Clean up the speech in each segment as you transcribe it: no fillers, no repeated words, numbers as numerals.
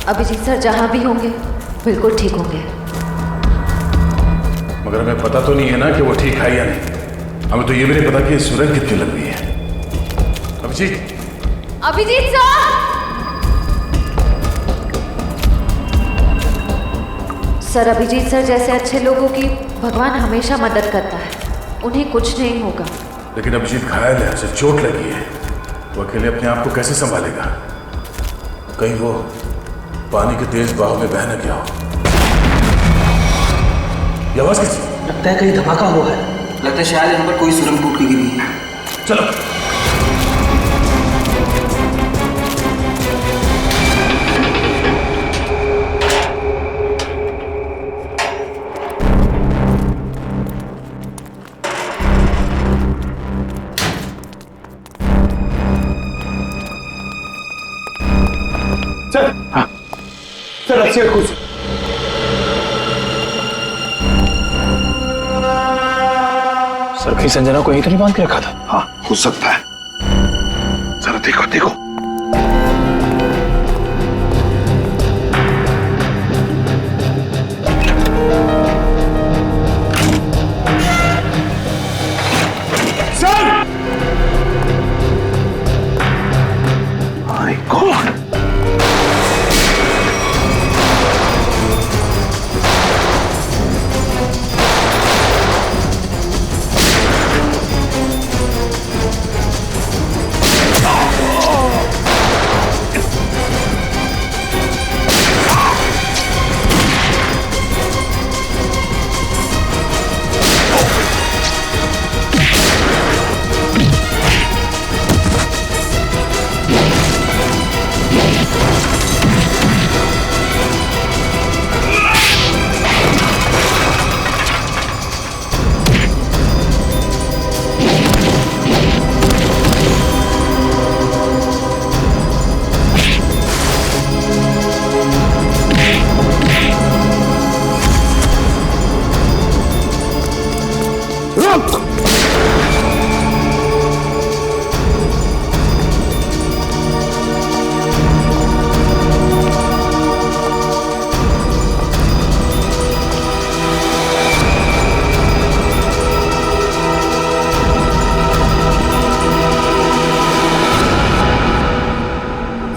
Abhijit sir जहां भी होंगे बिल्कुल ठीक होंगे। मगर हमें पता तो नहीं है ना कि वो ठीक है या नहीं। हमें तो ये भी नहीं पता कि सुरंग कितनी लंबी है। Abhijit, Abhijit sir! Sir, Abhijit sir जैसे अच्छे लोगों की भगवान हमेशा मदद करता है, उन्हें कुछ नहीं होगा। लेकिन अभिजीत घायल है, उसे चोट लगी है, वो अकेले अपने आप को कैसे संभालेगा? कहीं वो पानी के तेज बहाव में बह न गया हो। ये आवाज किसकी? लगता है कहीं धमाका हुआ है। लगता है शायद यहाँ पर कोई सुरंग टूट के गिरी है। चलो। सर, हाँ सर, रस्सी और कुछ सर, कहीं संजना को यहीं तो नहीं बांध के रखा था? हाँ, हो सकता है। जरा देखो देखो। Sir! My God!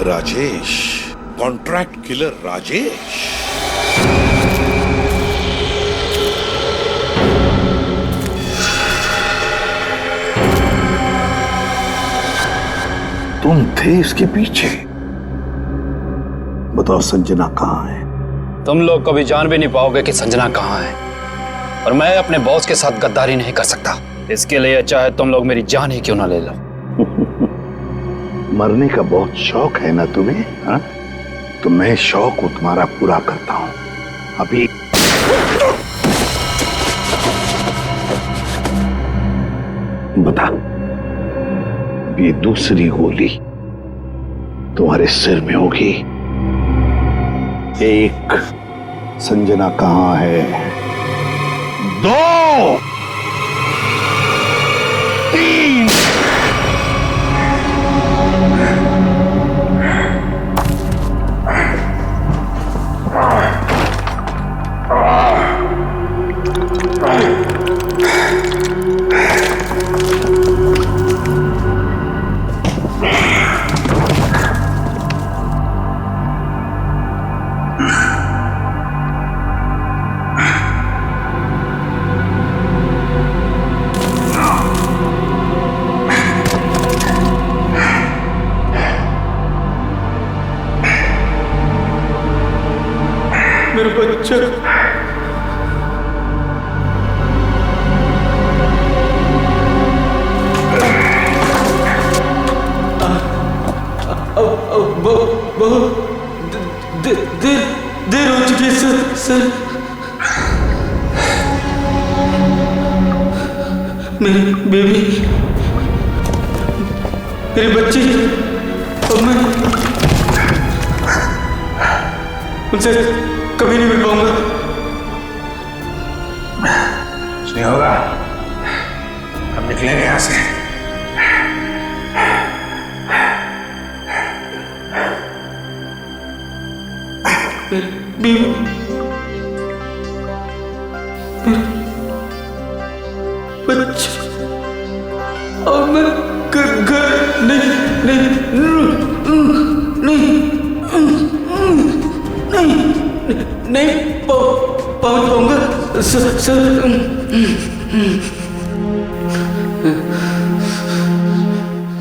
Rajesh, contract killer Rajesh. तुम थे इसके पीछे? बताओ, संजना कहाँ है? तुम लोग कभी जान भी नहीं पाओगे कि संजना कहाँ है, और मैं अपने बॉस के साथ गद्दारी नहीं कर सकता। इसके लिए चाहे तुम लोग मेरी जान ही क्यों ना ले लो। मरने का बहुत शौक है ना तुम्हें? हाँ, तो मैं शौक तुम्हारा पूरा करता हूं। अभी बता, ये दूसरी गोली तुम्हारे सिर में होगी। एक, संजना कहाँ है? दो, तीन। मेरा बच्चा। देर हो चुकी है सर। मेरी बेबी, मेरे बच्चे, अब मैं उनसे कभी नहीं मिल पाऊंगा। कुछ नहीं होगा, हम निकलेंगे यहां से। बीवी, बच्चे, और मैं घर नहीं पहुंच पाऊंगा सर।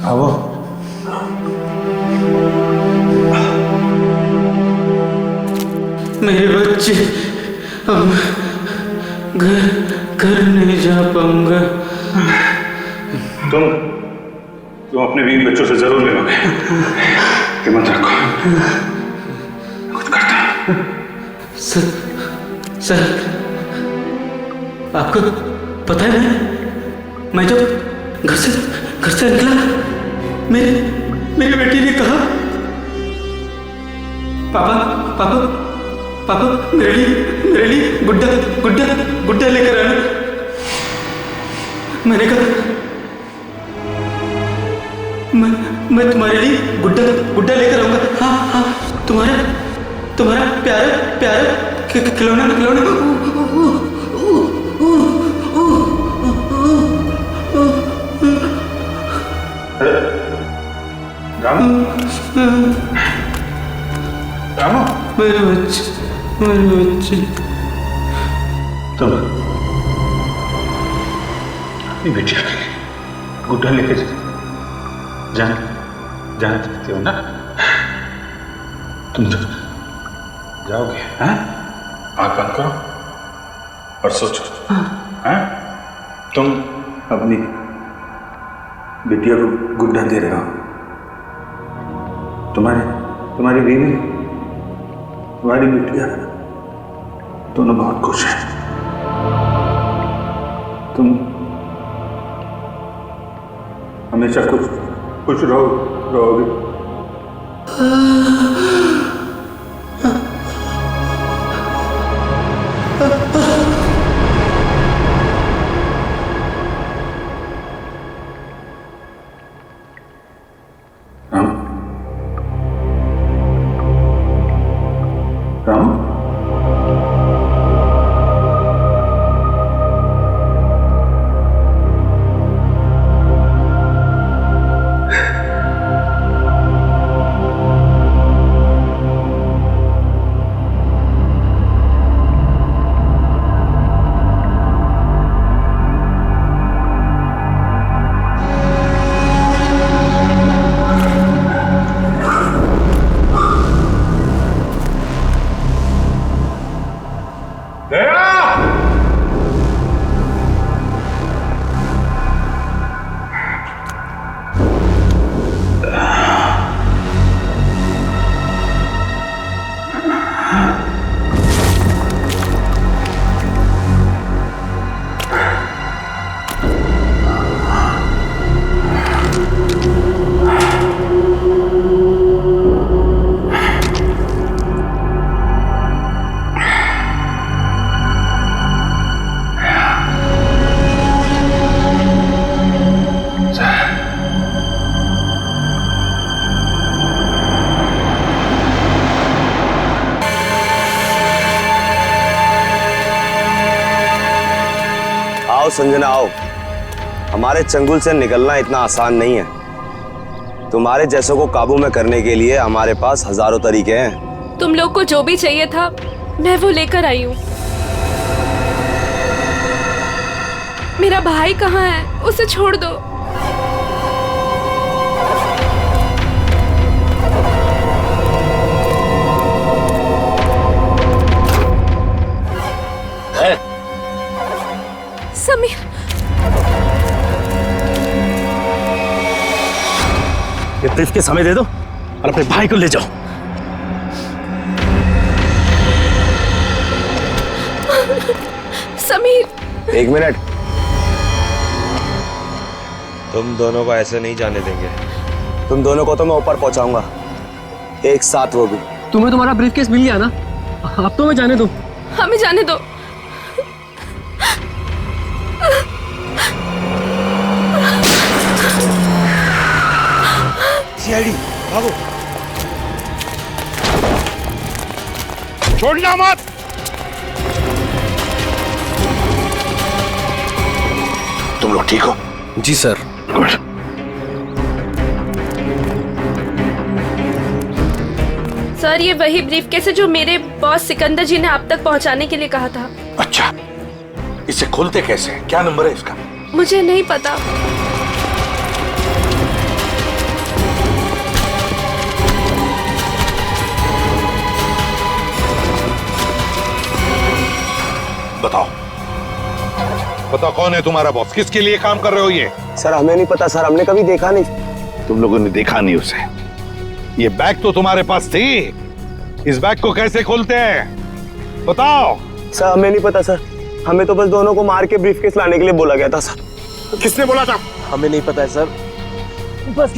आओ। मेरे बच्चे, अब घर नहीं जा पाऊंगा। तुम अपने बीवी बच्चों से जरूर मिलोगे। हिम्मत रखो, कुछ करता हूं। सर, आपको पता है मैं जब घर से निकला, मेरी बेटी ने कहा, पापा मेरे लिए गुड्डा लेकर आना। मैंने कहा मैं तुम्हारे लिए गुड्डा लेकर आऊंगा। हाँ, तुम्हारा प्यारा खिलौना। रामू, मेरे बच्चे, तुम अपनी बेटिया के लिए गुड्डा लेके जाना चाहते हो ना? तुम जब जाओगे, हाँ? आँख बंद करो और सोचो, हाँ? तुम अपनी बिटिया को गुड्डा दे रहे हो। तुम्हारी बीवी, तुम्हारी बिटिया दोनों बहुत खुश हैं। तुम हमेशा खुश रहोगे। राम, संजना आओ, हमारे चंगुल से निकलना इतना आसान नहीं है। तुम्हारे जैसों को काबू में करने के लिए हमारे पास हजारों तरीके हैं। तुम लोग को जो भी चाहिए था मैं वो लेकर आई हूँ। मेरा भाई कहाँ है? उसे छोड़ दो। समीर, ये ब्रीफ के समय दे दो और अपने भाई को ले जाओ। समीर, एक मिनट, तुम दोनों को ऐसे नहीं जाने देंगे। तुम दोनों को तो मैं ऊपर पहुंचाऊंगा, एक साथ वो भी। तुम्हें तुम्हारा ब्रीफकेस मिल गया ना, अब तो मैं जाने दो। हमें जाने दो। सीआईडी, भागो। छोड़ना मत। तुम लोग ठीक हो? जी सर। गुड। सर ये वही ब्रीफकेस है जो मेरे बॉस सिकंदर जी ने आप तक पहुंचाने के लिए कहा था। अच्छा, इसे खोलते कैसे? क्या नंबर है इसका? मुझे नहीं पता। बताओ, बताओ कौन है तुम्हारा बॉस? किसके लिए काम कर रहे हो ये? सर हमें नहीं पता सर, हमने कभी देखा नहीं। तुम लोगों ने देखा नहीं उसे? ये बैग तो तुम्हारे पास थी, इस बैग को कैसे खोलते हैं बताओ। सर हमें नहीं पता सर, हमें तो बस दोनों को मार के ब्रीफकेस लाने के लिए बोला गया था सर। किसने बोला था? हमें नहीं पता है सर, बस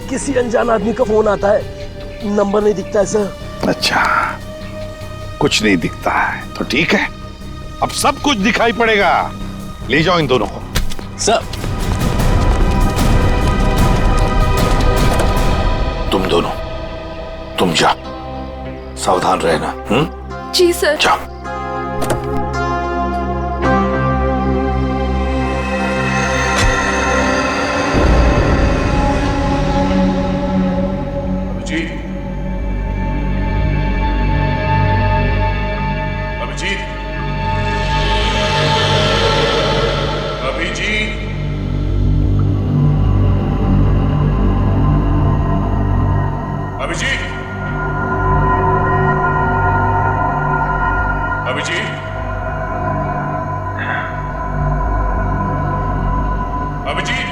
किसी अनजान आदमी का फोन आता है, नंबर नहीं दिखता है सर। अच्छा, कुछ नहीं दिखता है तो ठीक है, अब सब कुछ दिखाई पड़ेगा। ले जाओ इन दोनों को। सर तुम दोनों, तुम जा, सावधान रहना। जी सर। जाओ। अभिजीत, अभिजीत, अभिजीत, अभिजीत, अभिजीत, अभिजीत,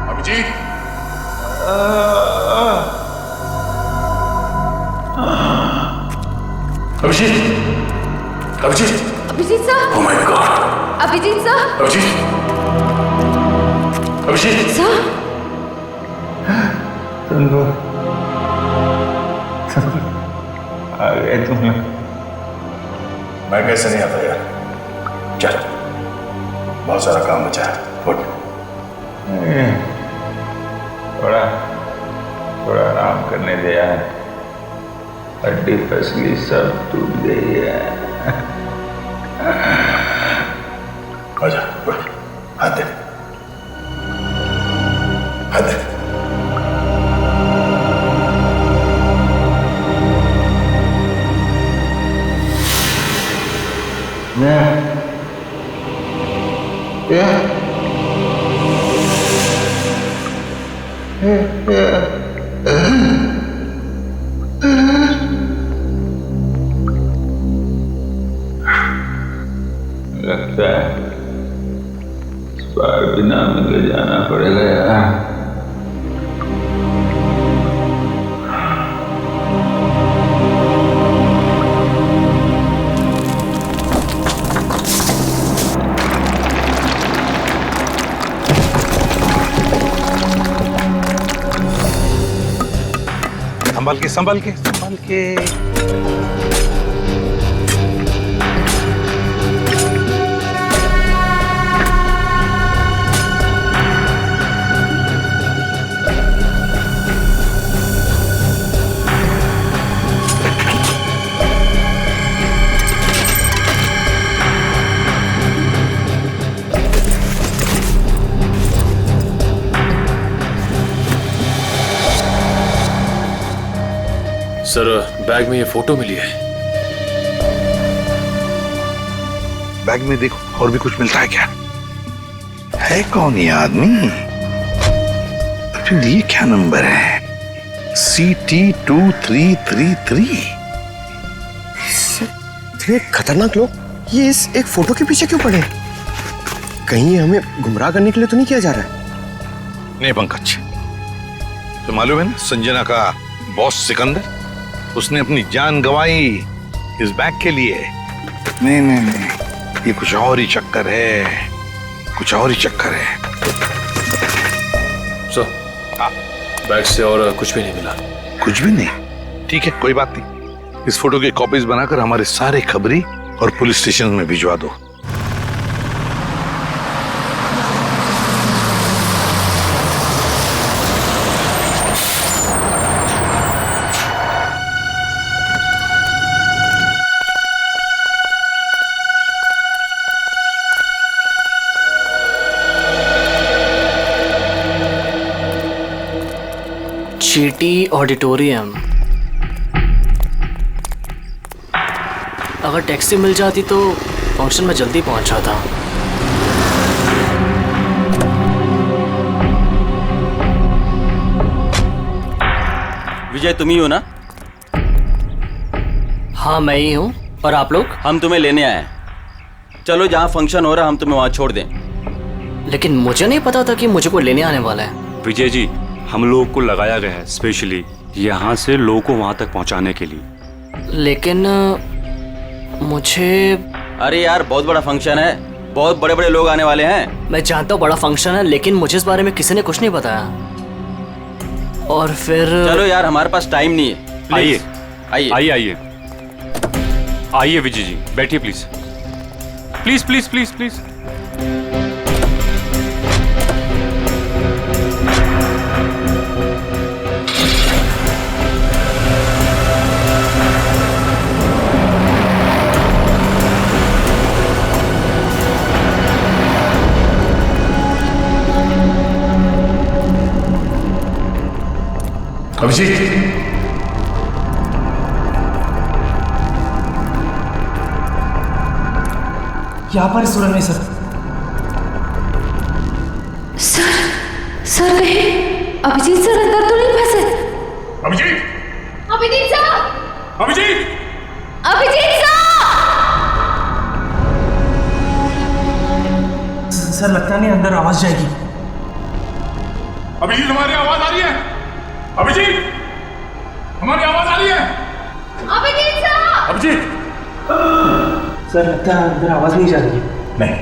अभिजीत, अभिजीत, अभिजीत, अभिजीत साहब, ओह माय गॉड, अभिजीत साहब, अभिजीत, अभिजीत, साहब, आ गए तुम लोग। मैं कैसे नहीं आता यार? चल, बहुत सारा काम बचा है, उठ। थोड़ा थोड़ा आराम करने दे यार, हड्डी फसली सब टूट गई है। आजा, उठ, हाथ दे, हाथ दे। लगता है इस बार बिना मिले जाना पड़ेगा यार। संभल के, संभल के, संभल के। सर बैग में ये फोटो मिली है। बैग में देखो और भी कुछ मिलता है क्या? है कौन ये आदमी? फिर ये क्या नंबर है? CT2333। इतने खतरनाक लोग ये इस एक फोटो के पीछे क्यों पड़े? कहीं हमें गुमराह करने के लिए तो नहीं किया जा रहा है? नहीं पंकज, तो मालूम है ना संजना का बॉस सिकंदर, उसने अपनी जान गंवाई इस बैग के लिए। नहीं नहीं नहीं, ये कुछ और ही चक्कर है, कुछ और ही चक्कर है। सर बैग से और कुछ भी नहीं मिला। कुछ भी नहीं? ठीक है, कोई बात नहीं। इस फोटो की कॉपीज बनाकर हमारे सारे खबरी और पुलिस स्टेशन में भिजवा दो। City auditorium. अगर टैक्सी मिल जाती तो फंक्शन में जल्दी पहुंच जाता। विजय तुम ही हो ना? हाँ मैं ही हूँ। और आप लोग? हम तुम्हें लेने आए हैं। चलो जहाँ फंक्शन हो रहा हम तुम्हें वहाँ छोड़ दें। लेकिन मुझे नहीं पता था कि मुझे कोई लेने आने वाला है। विजय जी, हम लोगों को लगाया गया है स्पेशली यहाँ से लोगों को वहाँ तक पहुँचाने के लिए। लेकिन मुझे... अरे यार बहुत बड़ा फंक्शन है, बहुत बड़े बड़े लोग आने वाले हैं। मैं जानता हूँ बड़ा फंक्शन है, लेकिन मुझे इस बारे में किसी ने कुछ नहीं बताया। और फिर चलो यार हमारे पास टाइम नहीं है। आइए आइए आइए आइए आइए विजय जी, बैठिए please please please please please. Abhijit, यहाँ पर सुरंग में सर। सर कहीं अभिजीत सर अंदर तो नहीं फंसे? अभिजीत, अभिजीत सर, अभिजीत, अभिजीत सर लगता नहीं अंदर आवाज जाएगी। अभिजीत हमारी आवाज आ रही है? अभिजीत, हमारी आवाज आ रही है? अभिजीत सर, अभिजीत। सर लगता है अंदर आवाज नहीं जा रही है। नहीं,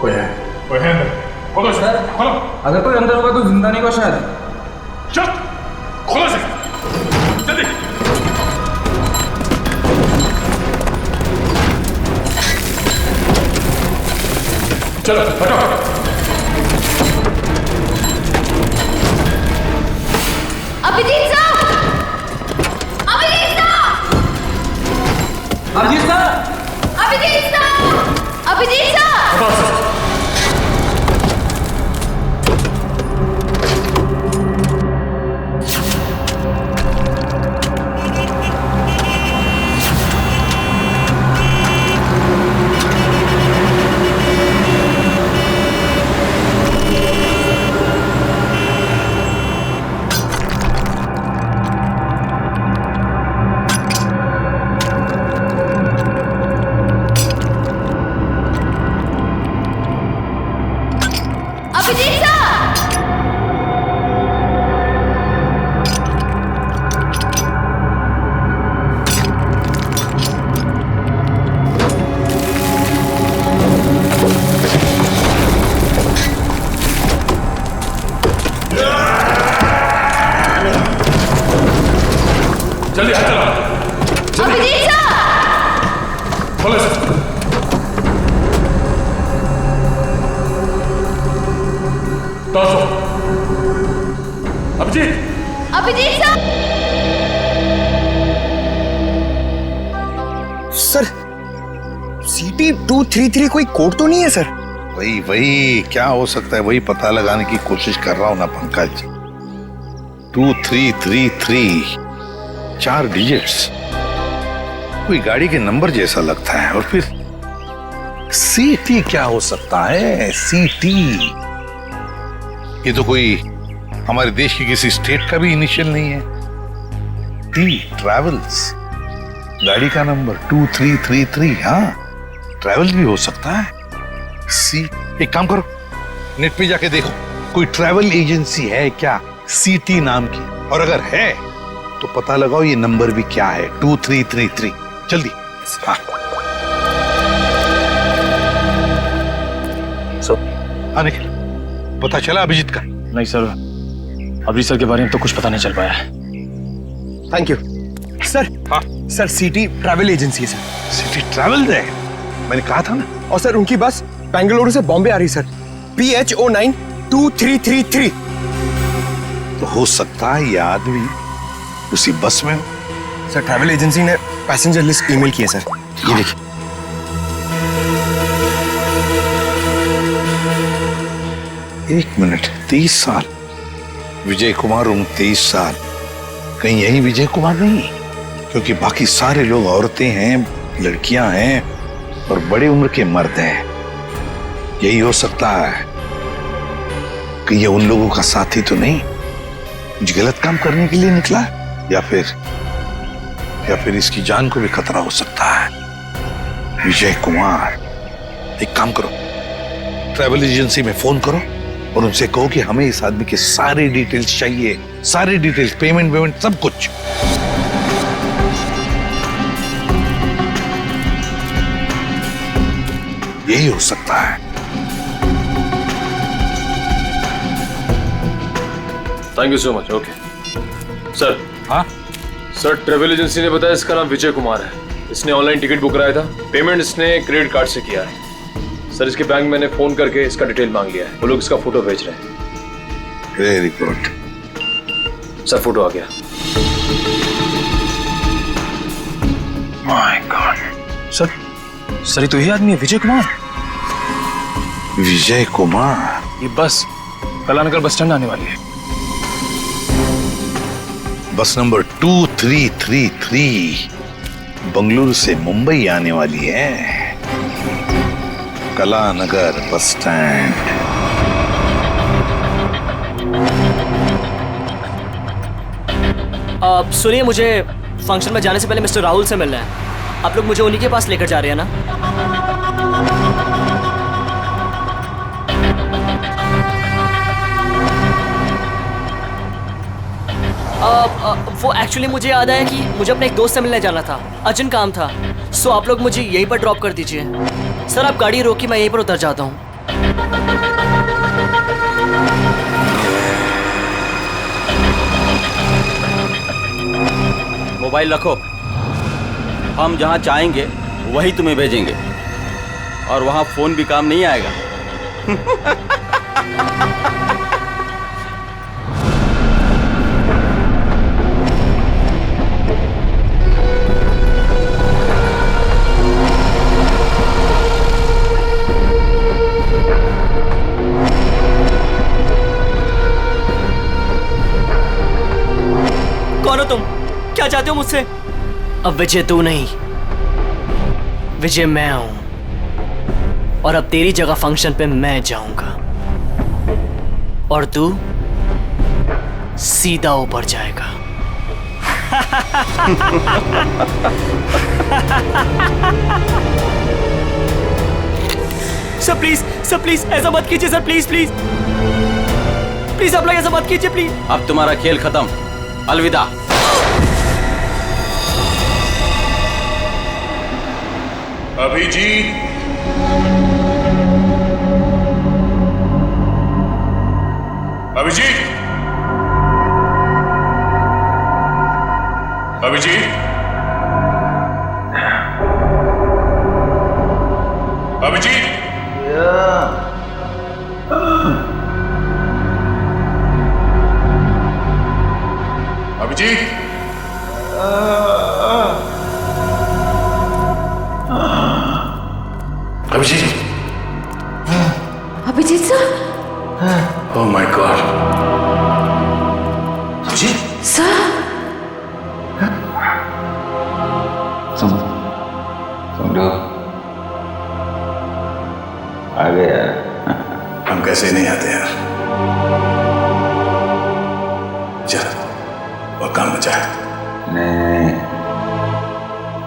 कोई है अंदर। खोलो सर, खोलो। अगर कोई अंदर होगा तो जिंदा नहीं होगा शायद। चल, खोलो से, जल्दी। चलो हटो। Abhijit sir, Abhijit sir, Abhijit sir, Abhijit sir, Abhijit sir. जल्दी हाथ चलाओ। अभिजीत सर, खोलो से। तो अभिजीत, अभिजीत सर सीटी 233 कोई कोड तो नहीं है सर? वही क्या हो सकता है वही पता लगाने की कोशिश कर रहा हूं ना पंकज। 2333 4 डिजिट्स, कोई गाड़ी के नंबर जैसा लगता है। और फिर सीटी क्या हो सकता है? सीटी, ये तो कोई हमारे देश की किसी स्टेट का भी इनिशियल नहीं है। टी ट्रैवल्स, गाड़ी का नंबर 2333। हाँ, ट्रैवल्स भी हो सकता है। सी, एक काम करो, नेट पे जाके देखो कोई ट्रैवल एजेंसी है क्या सीटी नाम की, और अगर है तो पता लगाओ ये नंबर भी क्या है, 2333। जल्दी। हाँ हाँ निखिल, पता चला अभिजीत का? नहीं सर, अभिजीत सर के बारे में तो कुछ पता नहीं चल पाया। Thank you sir. हाँ सर सीटी ट्रैवल एजेंसी है सर। सिटी ट्रैवल है, मैंने कहा था ना। और सर उनकी बस बेंगलुरु से बॉम्बे आ रही सर, PH09 2333। तो हो सकता है ये आदमी उसी बस में हो। सर ट्रैवल एजेंसी ने पैसेंजर लिस्ट ईमेल की है सर, ये देखिए। एक मिनट, 30 साल विजय कुमार उम्र 23 साल। कहीं यही विजय कुमार नहीं? क्योंकि बाकी सारे लोग औरतें हैं, लड़कियां हैं और बड़े उम्र के मर्द हैं। यही हो सकता है कि ये उन लोगों का साथी तो नहीं, कुछ गलत काम करने के लिए निकला, या फिर इसकी जान को भी खतरा हो सकता है। विजय कुमार, एक काम करो, ट्रैवल एजेंसी में फोन करो और उनसे कहो कि हमें इस आदमी के सारे डिटेल्स चाहिए, सारे डिटेल्स, पेमेंट सब कुछ। यही हो सकता है। Thank you so much. Okay sir. हाँ सर, ट्रेवल एजेंसी ने बताया इसका नाम विजय कुमार है। इसने ऑनलाइन टिकट बुक कराया था, पेमेंट इसने क्रेडिट कार्ड से किया है। सर इसके बैंक मैंने फोन करके इसका डिटेल मांग लिया है, वो लोग इसका फोटो भेज रहे हैं। वेरी गुड सर, फोटो आ गया। My God. सर ये तो यही आदमी है, विजय कुमार। विजय कुमार। ये बस कलानगर बस स्टैंड आने वाली है। बस नंबर 2333 बंगलुरु से मुंबई आने वाली है। Kalanagar bus stand. सुनिए, मुझे फंक्शन में जाने से पहले मिस्टर राहुल से मिलना है। आप लोग मुझे उन्हीं के पास लेकर जा रहे हैं ना? वो एक्चुअली मुझे याद आया कि मुझे अपने एक दोस्त से मिलने जाना था, अर्जेंट काम था। सो आप लोग मुझे यहीं पर ड्रॉप कर दीजिए। सर आप गाड़ी रोकी, मैं यहीं पर उतर जाता हूँ। मोबाइल रखो, हम जहाँ चाहेंगे वही तुम्हें भेजेंगे, और वहाँ फोन भी काम नहीं आएगा। कौन हो तुम? क्या चाहते हो मुझसे? अब विजय तू नहीं, विजय मैं हूं, और अब तेरी जगह फंक्शन पे मैं जाऊंगा और तू सीधा ऊपर जाएगा। सर प्लीज ऐसा मत कीजिए सर, प्लीज प्लीज प्लीज आप लोग ऐसा मत कीजिए प्लीज। अब तुम्हारा खेल खत्म, अलविदा। Abhijit, Abhijit, Abhijit, Abhijit, Abhijit, Abhijit, Abhijit sir. Oh my god. Abhijit sir, तुम लोग आ गए यार। हम कैसे नहीं आते यार। चल और काम बचा है। नहीं,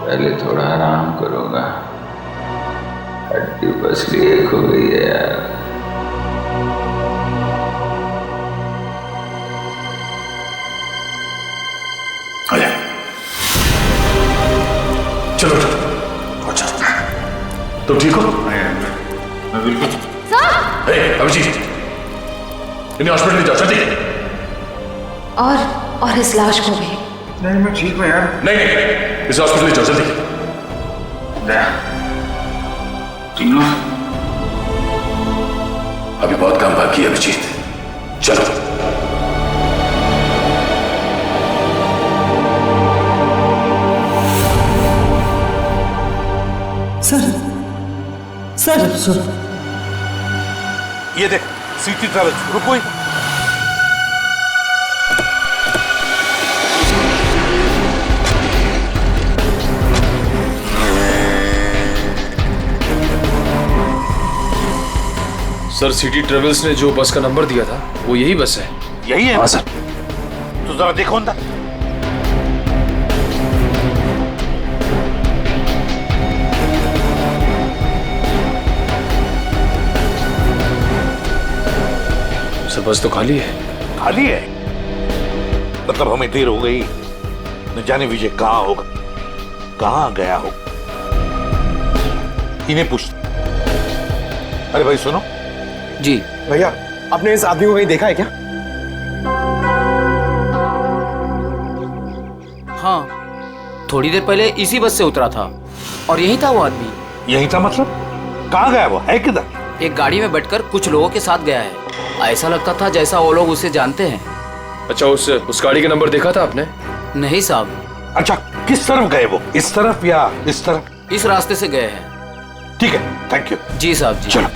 पहले थोड़ा आराम करूंगा, हड्डी पसली एक हो गई है यार। आजा, चलो पहुंचा। तुम ठीक हो? मैं बिल्कुल। अभिजीत, इन्हें हॉस्पिटल ले जाओ जल्दी। और इस लाश को भी। नहीं मैं ठीक हूँ यार। नहीं इस हॉस्पिटल ले जाओ जल्दी। तुम लोग अभी बहुत काम बाकी है अभिजीत, चलो। सर ये देख, सिटी ट्रैवल्स, रुको ही। सर सिटी ट्रेवल्स ने जो बस का नंबर दिया था वो यही बस है। यही है? हाँ सर। तो जरा देखो अंदर। सर बस तो खाली है। खाली है? मतलब हमें देर हो गई, न जाने विजय कहाँ होगा, कहाँ गया हो। इन्हें पूछ। अरे भाई सुनो। जी भैया, आपने इस आदमी को कहीं देखा है क्या? हाँ, थोड़ी देर पहले इसी बस से उतरा था और यही था वो आदमी। यही था मतलब? कहाँ गया वो? है किधर? एक गाड़ी में बैठकर कुछ लोगों के साथ गया है। ऐसा लगता था जैसा वो लोग उसे जानते हैं। अच्छा, उस गाड़ी का नंबर देखा था आपने? नहीं साहब। अच्छा, किस तरफ गए वो? इस तरफ या इस तरफ? इस रास्ते से गए हैं। ठीक है, थैंक यू। जी साहब जी। चलो।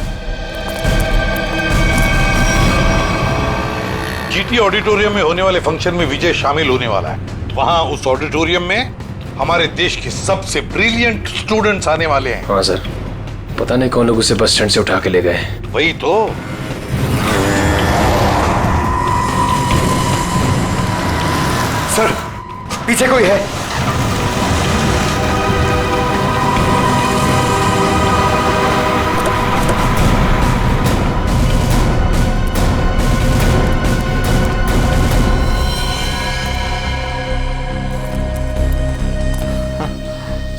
जीटी ऑडिटोरियम में होने वाले फंक्शन में विजय शामिल होने वाला है। वहां उस ऑडिटोरियम में हमारे देश के सबसे ब्रिलियंट स्टूडेंट्स आने वाले हैं। हाँ सर, पता नहीं कौन लोग उसे बस स्टैंड से उठा के ले गए। वही तो। सर, पीछे कोई है?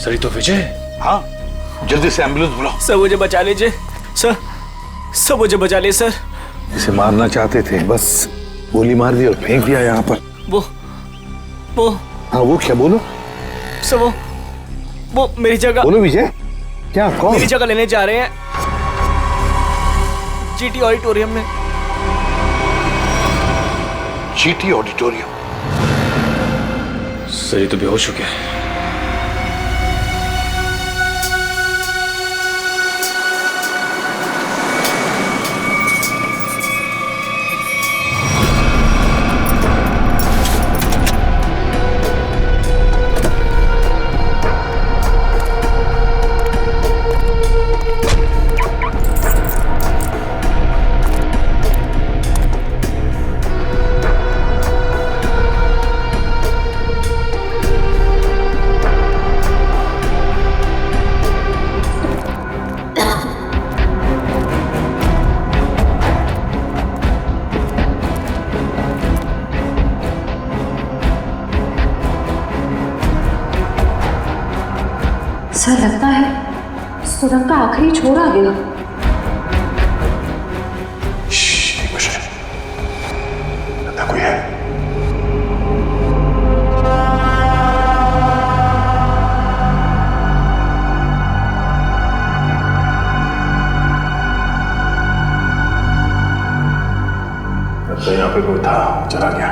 सर, ये तो विजय। हाँ, जल्दी से एम्बुलेंस बुलाओ। सर मुझे बचा लीजिए सर, सर मुझे बचा लीजिए सर। इसे मारना चाहते थे, बस गोली मार दी और फेंक दिया यहाँ पर। वो हाँ, वो क्या? बोलो सर। वो मेरी जगह। बोलो विजय, क्या? कौन? मेरी जगह लेने जा रहे हैं जीटी ऑडिटोरियम में। GT auditorium? सर ये तो बेहोश हो गया। सर लगता है सुरंग का आखिरी छोर आ गया। लगता कोई है। लगता है यहाँ पे कोई था, चला गया।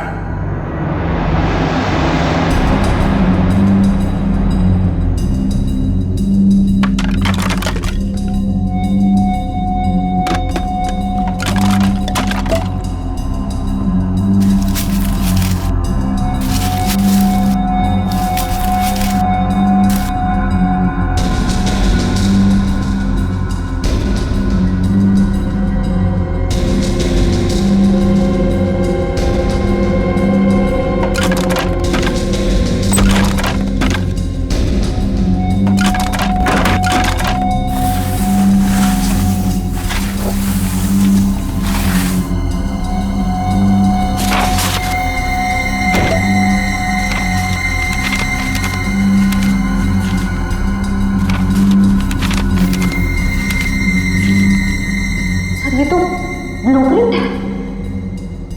ये तो ब्लूप्रिंट है।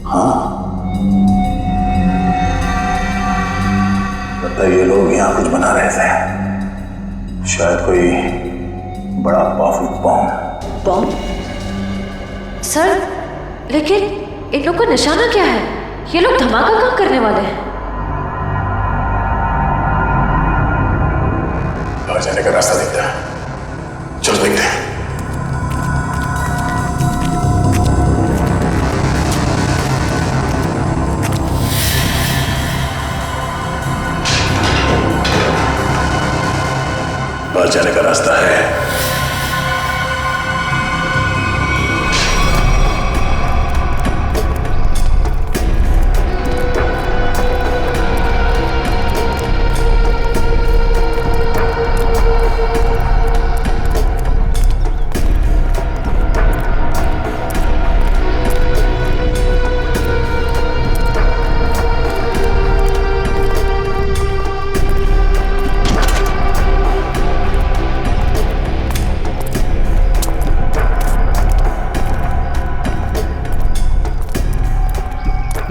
हाँ, लगता है ये लोग यहाँ कुछ बना रहे थे। शायद कोई बड़ा पावरफुल बॉम्ब। सर, लेकिन इन लोग का निशाना क्या है? ये लोग धमाका कहाँ करने वाले हैं? बाहर जाने का रास्ता दिखता है, चलो देखते हैं। बाहर जाने का रास्ता है।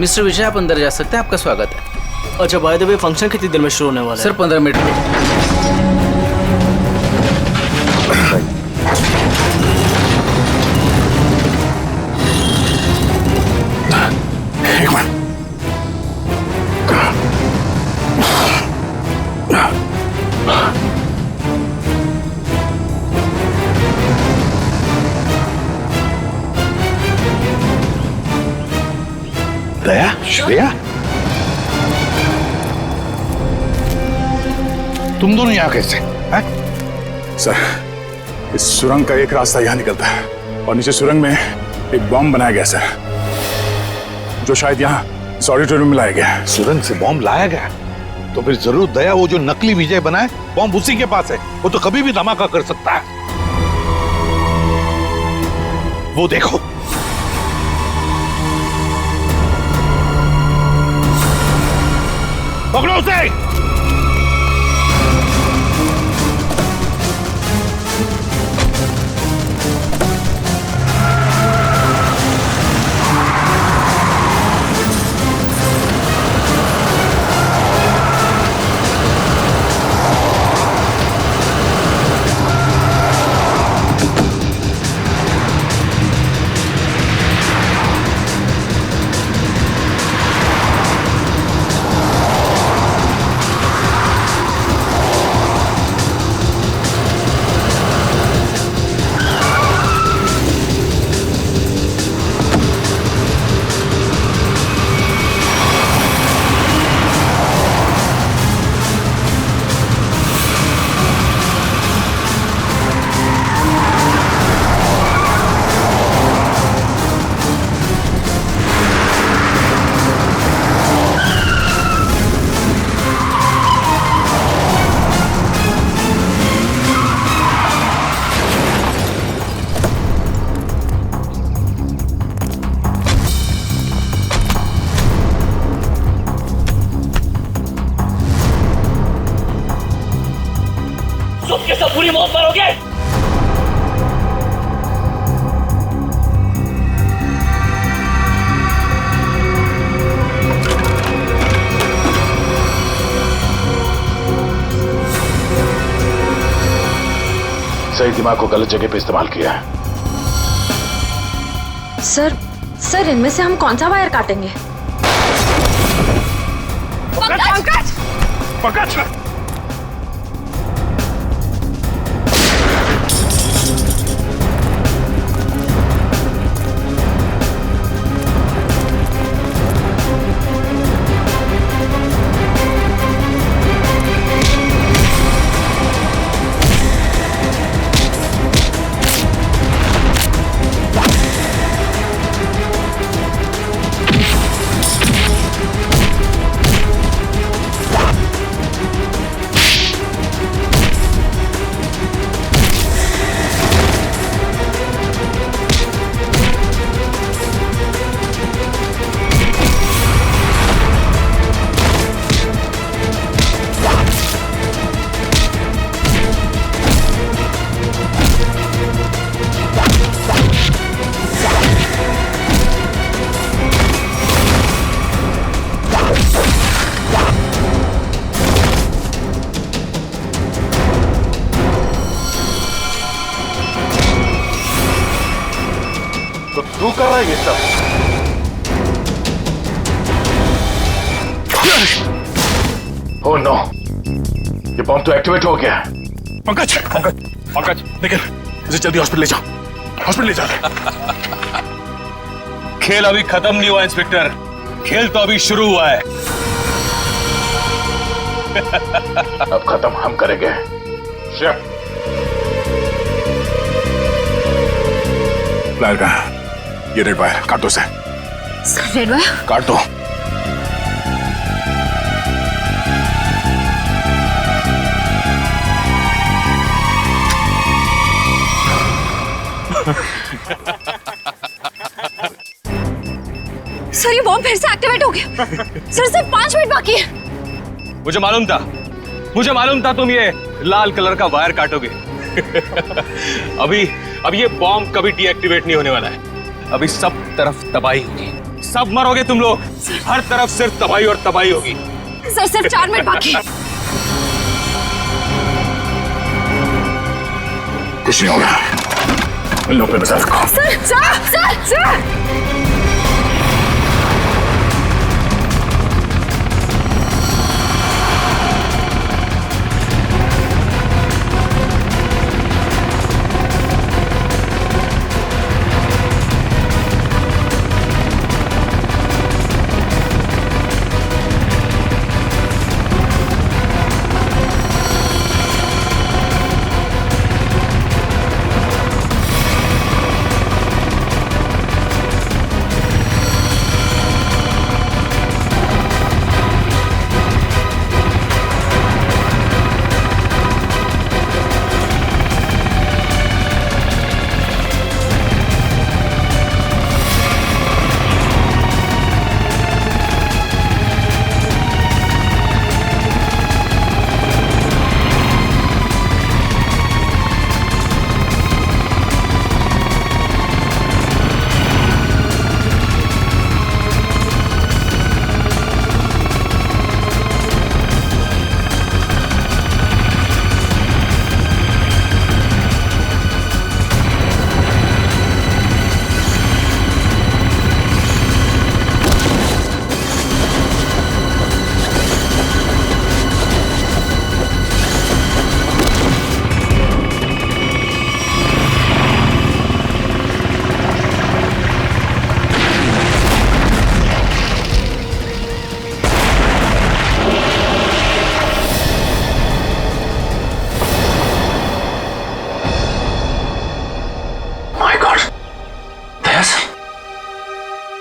मिस्टर विजय, आप अंदर जा सकते हैं, आपका स्वागत है। अच्छा, बाय द वे फंक्शन कितनी देर में शुरू होने वाला है? सर 15 मिनट में। एक मिनट। दया, श्रेया, तुम दोनों यहाँ कैसे हैं? सर, इस सुरंग का एक रास्ता यहाँ निकलता है और नीचे सुरंग में एक बॉम्ब बनाया गया सर, जो शायद यहाँ इस ऑडिटोरियम में लाया गया है। सुरंग से बॉम्ब लाया गया? तो फिर जरूर दया वो जो नकली विजय बनाए बॉम्ब उसी के पास है। वो तो कभी भी धमाका कर सकता है। वो देखो, पकड़ो उसे। पूरी मौत मरोगे। सही दिमाग को गलत जगह पे इस्तेमाल किया है। सर इनमें से हम कौन सा वायर काटेंगे? पंकज! पंकज! तू कर रहा है ये सब? ओह नो, ये बॉम्ब तो एक्टिवेट हो गया। पंकज, पंकज, पंकज, निकल, इसे जल्दी हॉस्पिटल ले जाओ, हॉस्पिटल ले जाओ। खेल अभी खत्म नहीं हुआ इंस्पेक्टर, खेल तो अभी शुरू हुआ है। अब खत्म हम करेंगे। फ्लायर का ये रेड वायर काट दो से। रेड वायर काट दो। सर ये बॉम्ब फिर से एक्टिवेट हो गया। सर सिर्फ 5 मिनट बाकी है। मुझे मालूम था तुम ये लाल कलर का वायर काटोगे। अभी ये बॉम्ब कभी डीएक्टिवेट नहीं होने वाला है। अभी सब तरफ तबाही होगी। सब मरोगे तुम लोग। हर तरफ सिर्फ तबाही और तबाही होगी। सर सिर्फ 4 मिनट बाकी है। कुछ नहीं होगा, इन लोगों पे नजर रखो। सर।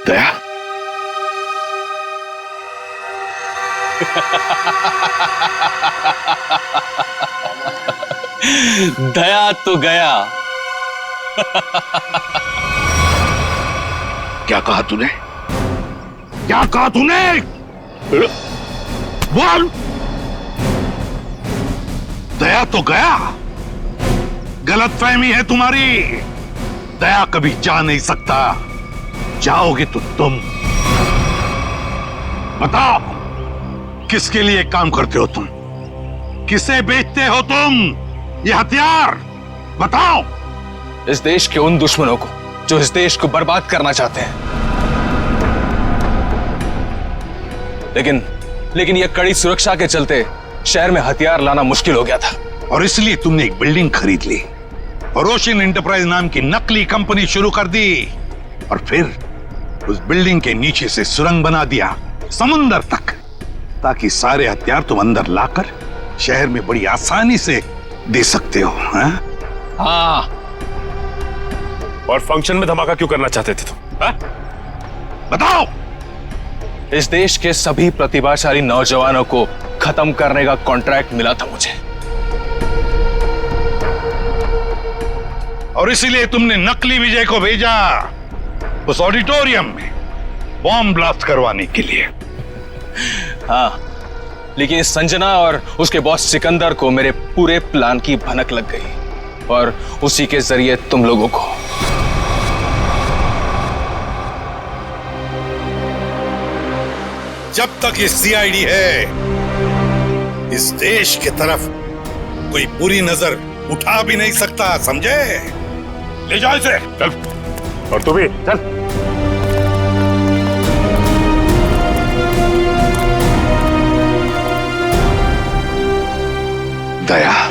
दया, दया तो गया। क्या कहा तूने? क्या कहा तूने? बोल। दया तो गया। गलतफहमी है तुम्हारी। दया कभी जा नहीं सकता। जाओगे तो तुम। बताओ, किसके लिए काम करते हो तुम? किसे बेचते हो तुम ये हथियार? बताओ। इस देश के उन दुश्मनों को जो इस देश को बर्बाद करना चाहते हैं। लेकिन यह कड़ी सुरक्षा के चलते शहर में हथियार लाना मुश्किल हो गया था। और इसलिए तुमने एक बिल्डिंग खरीद ली और ओशियन एंटरप्राइज नाम की नकली कंपनी शुरू कर दी, और फिर उस बिल्डिंग के नीचे से सुरंग बना दिया समुंदर तक, ताकि सारे हथियार तुम अंदर लाकर शहर में बड़ी आसानी से दे सकते हो। हाँ। और फंक्शन में धमाका क्यों करना चाहते थे तुम? बताओ। इस देश के सभी प्रतिभाशाली नौजवानों को खत्म करने का कॉन्ट्रैक्ट मिला था मुझे, और इसीलिए तुमने नकली विजय को भेजा उस ऑडिटोरियम में बॉम्ब ब्लास्ट करवाने के लिए। हाँ, लेकिन इस संजना और उसके बॉस सिकंदर को मेरे पूरे प्लान की भनक लग गई, और उसी के जरिए तुम लोगों को। जब तक ये सीआईडी है, इस देश की तरफ कोई बुरी नजर उठा भी नहीं सकता, समझे? ले जाओ इसे। चल। और तू भी चल। दया,